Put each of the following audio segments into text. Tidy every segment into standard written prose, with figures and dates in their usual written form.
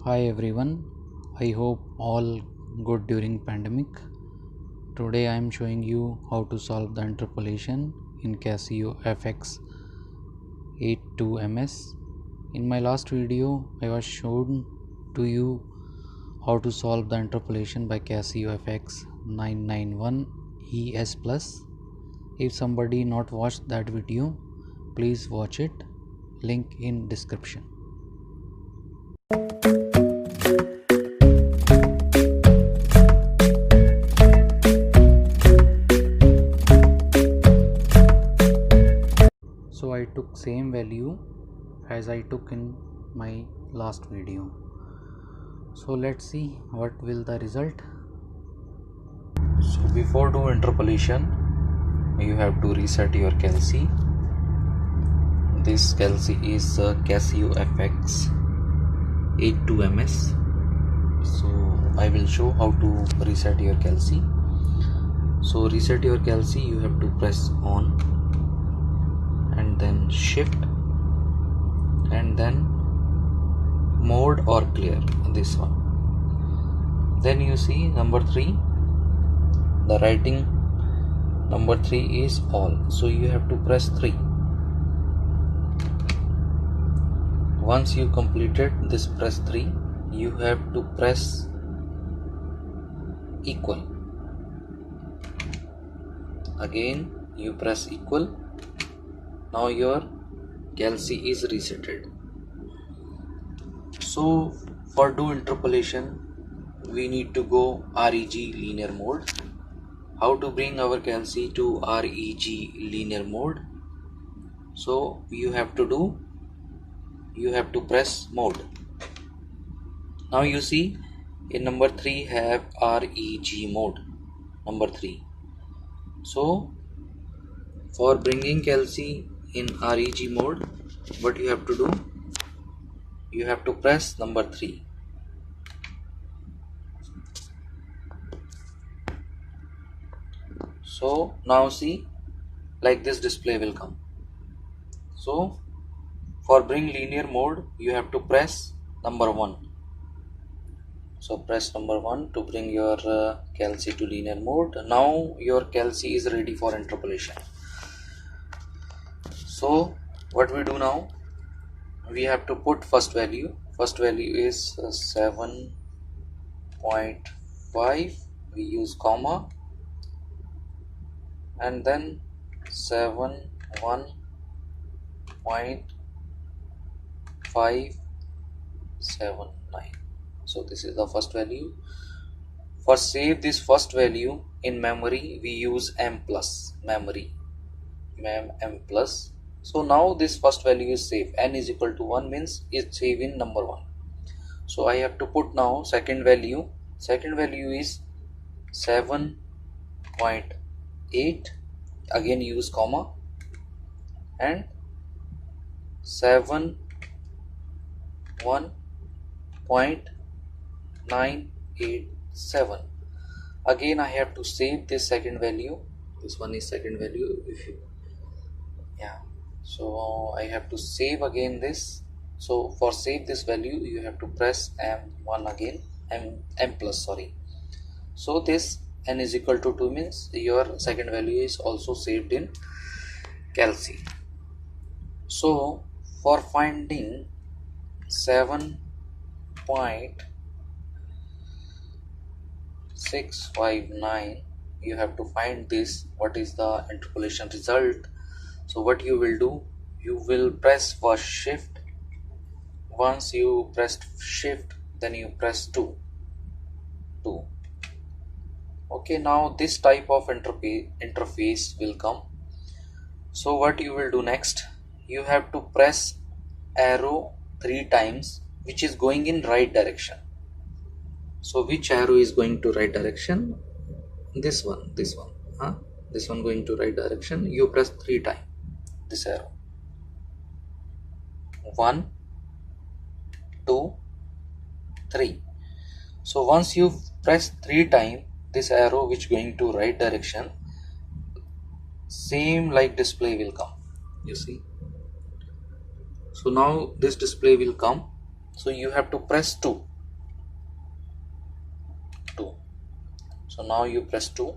Hi everyone, I hope all good during pandemic. Today I am showing you how to solve the interpolation in Casio FX82MS. In my last video I was shown to you how to solve the interpolation by Casio FX991ES Plus. If somebody not watched that video, please watch it. Link in description. So I took same value as I took in my last video. So let's see what will the result. So before do interpolation, you have to reset your Kelsey. This Kelsey is Casio FX82MS. So I will show how to reset your Kelsey. So reset your Kelsey, you have to press on and then shift and then mode or clear, this one. Then you see number 3, the writing number 3 is all, so you have to press 3. Once you completed this, press 3, you have to press equal. Again you press equal. Now your Kelsey is resetted. So for do interpolation, we need to go REG linear mode. How to bring our Kelsey to REG linear mode? So you have to press mode. Now you see in number 3 have REG mode, number 3. So for bringing Kelsey in REG mode, what you have to do? You have to press number 3. So now see, like this display will come. So for bring linear mode, you have to press number 1. So press number 1 to bring your Kelsey to linear mode. Now your Kelsey is ready for interpolation. So what we do now? We have to put first value. First value is 7.5. We use comma and then 71.579. So this is the first value. For save this first value in memory, we use M plus memory, M plus. So now this first value is saved. N is equal to 1 means it's saved in number 1. So I have to put now second value. Second value is 7.8. Again use comma and 71.987. Again I have to save this second value. This one is second value. So I have to save again this. So for save this value, you have to press M1 again, M plus, sorry. So this N is equal to 2 means your second value is also saved in Kelsey. So for finding 7.659, you have to find this, what is the interpolation result. So what you will do, you will press first shift. Once you press shift, then you press 2. Okay, now this type of interface will come. So what you will do next, you have to press arrow 3 times, which is going in right direction. So which arrow is going to right direction? This one, this one going to right direction. You press 3 times this arrow. 1, 2, 3. So once you press 3 times this arrow which going to right direction, same like display will come, you see. So now this display will come. So you have to press 2. So now you press 2.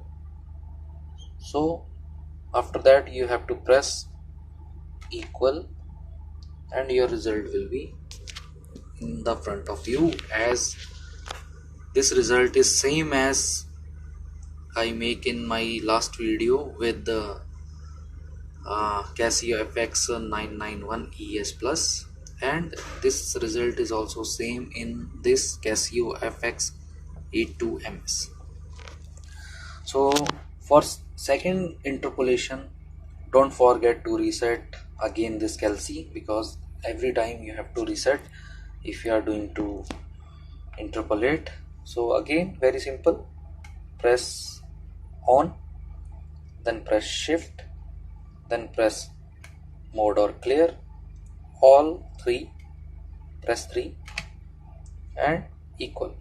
So after that you have to press equal, and your result will be in the front of you, as this result is same as I make in my last video with the Casio FX 991 ES Plus, and this result is also same in this Casio FX 82 MS. So for second interpolation, don't forget to reset again this Kelsey, because every time you have to reset if you are doing to interpolate. So again, very simple, press on, then press shift, then press mode or clear, all three, press 3, and equal,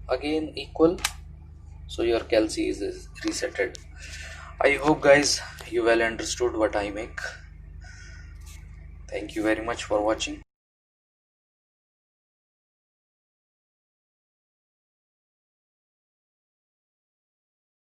again equal. So your Kelsey is resetted. I hope guys you well understood what I make. Thank you very much for watching.